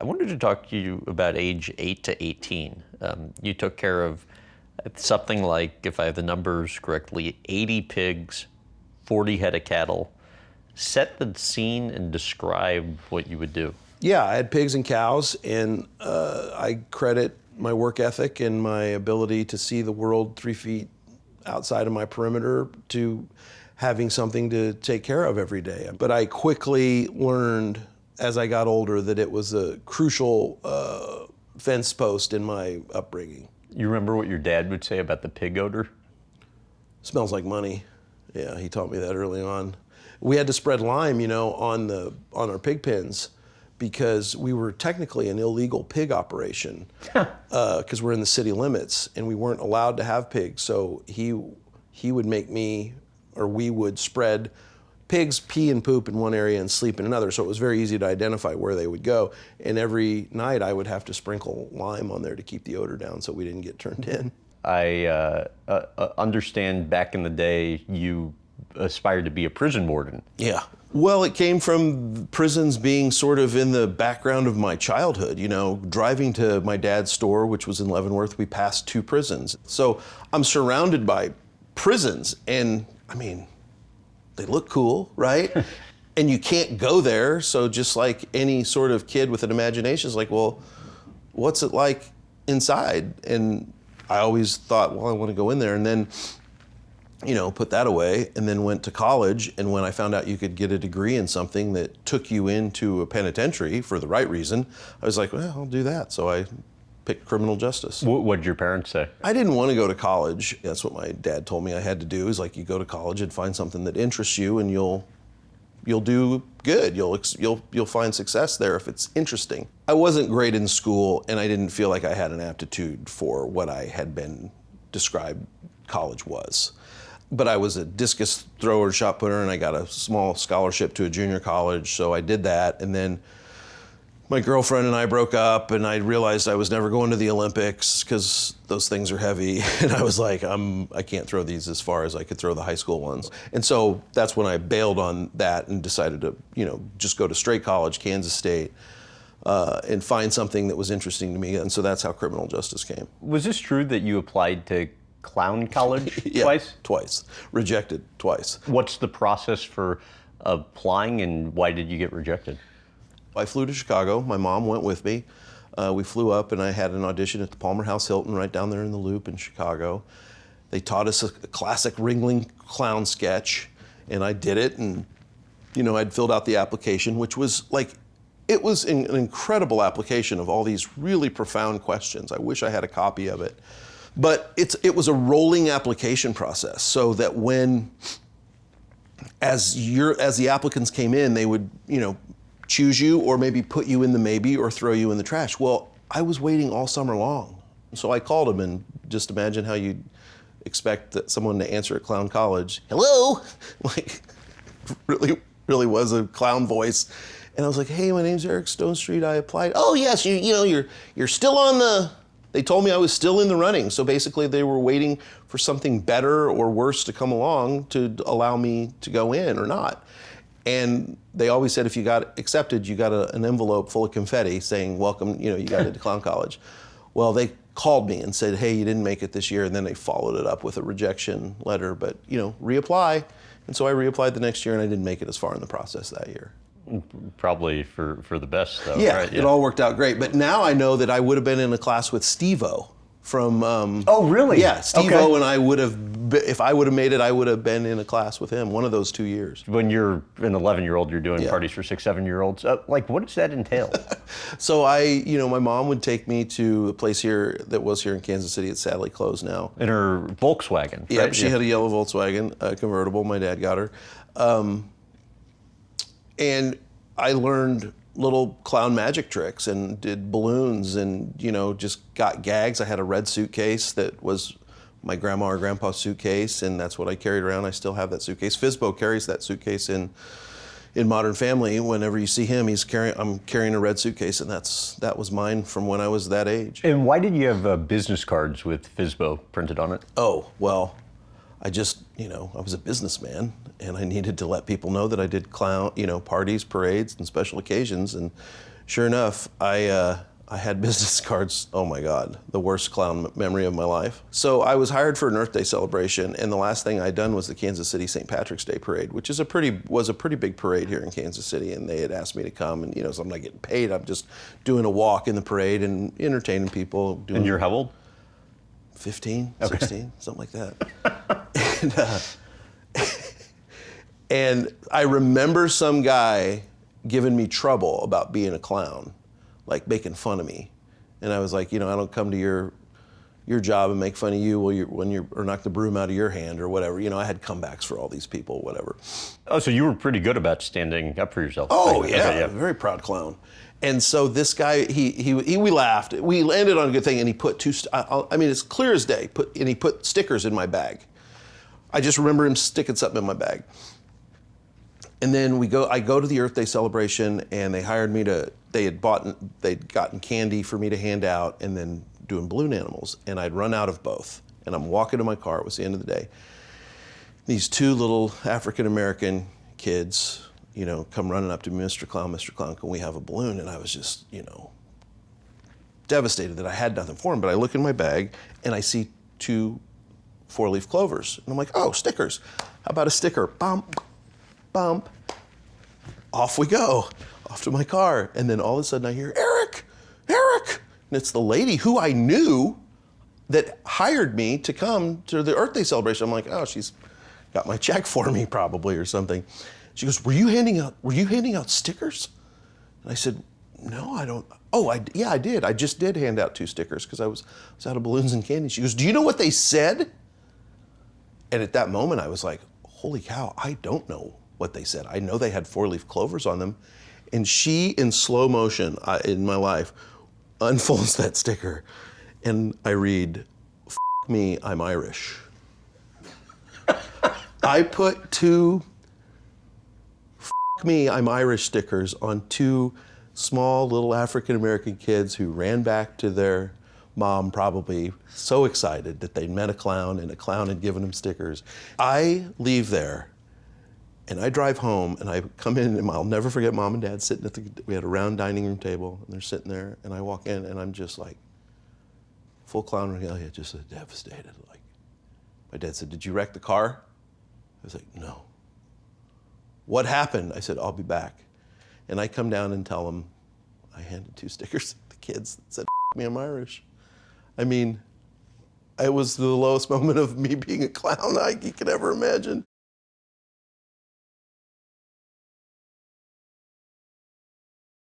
I wanted to talk to you about age 8 to 18. You took care of something like, if I have the numbers correctly, 80 pigs, 40 head of cattle. Set the scene and describe what you would do. Yeah, I had pigs and cows, and I credit my work ethic and my ability to see the world 3 feet outside of my perimeter to having something to take care of every day. But I quickly learned as I got older that it was a crucial fence post in my upbringing. You remember what your dad would say about the pig odor? Smells like money. Yeah, he taught me that early on. We had to spread lime, on our pig pens because we were technically an illegal pig operation because we're in the city limits and we weren't allowed to have pigs. So he would make me, or we would spread pigs pee and poop in one area and sleep in another. So it was very easy to identify where they would go. And every night I would have to sprinkle lime on there to keep the odor down so we didn't get turned in. I understand back in the day you aspired to be a prison warden. Yeah. Well, it came from prisons being sort of in the background of my childhood. Driving to my dad's store, which was in Leavenworth, we passed 2 prisons. So I'm surrounded by prisons, and they look cool, right? And you can't go there, so just like any sort of kid with an imagination is like, well, what's it like inside? And I always thought, well, I want to go in there, and then put that away, and then went to college. And when I found out you could get a degree in something that took you into a penitentiary for the right reason, I was like, well, I'll do that. So I picked criminal justice. What did your parents say? I didn't want to go to college. That's what my dad told me I had to do, is like, you go to college and find something that interests you, and you'll do good. You'll find success there if it's interesting. I wasn't great in school, and I didn't feel like I had an aptitude for what I had been described college was. But I was a discus thrower, shot putter, and I got a small scholarship to a junior college, so I did that. And then my girlfriend and I broke up, and I realized I was never going to the Olympics because those things are heavy. And I was like, I can't throw these as far as I could throw the high school ones. And so that's when I bailed on that and decided to, just go to straight college, Kansas State, and find something that was interesting to me. And so that's how criminal justice came. Was this true that you applied to clown college Yeah, twice? Twice. Rejected twice. What's the process for applying, and why did you get rejected? I flew to Chicago. My mom went with me. We flew up, and I had an audition at the Palmer House Hilton right down there in the Loop in Chicago. They taught us a classic Ringling clown sketch, and I did it. And I'd filled out the application, which was it was an incredible application of all these really profound questions. I wish I had a copy of it. But it was a rolling application process, so that as the applicants came in, they would choose you, or maybe put you in the maybe, or throw you in the trash. Well, I was waiting all summer long, so I called them, and just imagine how you'd expect someone to answer at clown college. Hello, really was a clown voice, and I was like, hey, my name's Eric Stonestreet. I applied. Oh yes, you're still on the. They told me I was still in the running, so basically they were waiting for something better or worse to come along to allow me to go in or not. And they always said if you got accepted, you got an envelope full of confetti saying, welcome, you got into clown college. Well, they called me and said, hey, you didn't make it this year, and then they followed it up with a rejection letter, but reapply. And so I reapplied the next year, and I didn't make it as far in the process that year. Probably for the best, though. Yeah, right? It all worked out great. But now I know that I would have been in a class with Steve-O from... oh, really? Yeah, Steve-O Okay. and I would have, if I would have made it, I would have been in a class with him one of those 2 years. When you're an 11-year-old, you're doing parties for 6, 7-year-olds. What does that entail? So my mom would take me to a place here that was here in Kansas City. It's sadly closed now. In her Volkswagen, Yeah, right? she had a yellow Volkswagen convertible. My dad got her. And I learned little clown magic tricks and did balloons and, just got gags. I had a red suitcase that was my grandma or grandpa's suitcase, and that's what I carried around. I still have that suitcase. Fizbo carries that suitcase in Modern Family. Whenever you see him, I'm carrying a red suitcase, and that was mine from when I was that age. And why did you have business cards with Fizbo printed on it? Oh, well, I just, I was a businessman, and I needed to let people know that I did clown, parties, parades, and special occasions, and Sure enough, I had business cards. Oh my God, the worst clown memory of my life. So I was hired for an Earth Day celebration, and the last thing I'd done was the Kansas City St. Patrick's Day parade, which was a pretty big parade here in Kansas City, and they had asked me to come, and so I'm not getting paid. I'm just doing a walk in the parade and entertaining people. And you're how old? 15, Okay. 16, something like that. And I remember some guy giving me trouble about being a clown, like making fun of me. And I was like, I don't come to your job and make fun of you or knock the broom out of your hand or whatever. I had comebacks for all these people, whatever. Oh, so you were pretty good about standing up for yourself. Oh, Okay, yeah, very proud clown. And so this guy, we laughed. We landed on a good thing, and he put it's clear as day, he put stickers in my bag. I just remember him sticking something in my bag. And then I go to the Earth Day celebration, and they hired me they'd gotten candy for me to hand out, and then doing balloon animals. And I'd run out of both. And I'm walking to my car, it was the end of the day. These two little African-American kids, come running up to me, Mr. Clown, can we have a balloon? And I was just, devastated that I had nothing for them. But I look in my bag, and I see 2 4-leaf clovers. And I'm like, oh, stickers. How about a sticker? Bump, bump. Off we go, off to my car. And then all of a sudden I hear, Eric. And it's the lady who I knew that hired me to come to the Earth Day celebration. I'm like, oh, she's got my check for me probably or something. She goes, were you handing out stickers? And I said, no, I don't. Oh, yeah, I did. I just did hand out 2 stickers because I was out of balloons and candy. She goes, do you know what they said? And at that moment I was like, holy cow, I don't know what they said. I know they had 4-leaf clovers on them. And she, in slow motion in my life, unfolds that sticker. And I read, F me, I'm Irish. I put 2 F me, I'm Irish stickers on 2 small little African-American kids who ran back to their mom, probably so excited that they'd met a clown and a clown had given them stickers. I leave there and I drive home and I come in, and I'll never forget Mom and Dad sitting we had a round dining room table, and they're sitting there, and I walk in and I'm just like, full clown regalia, just devastated. Like, my dad said, did you wreck the car? I was like, no. What happened? I said, I'll be back. And I come down and tell them, I handed 2 stickers to the kids that said, F me, I'm Irish. I mean, it was the lowest moment of me being a clown you could ever imagine.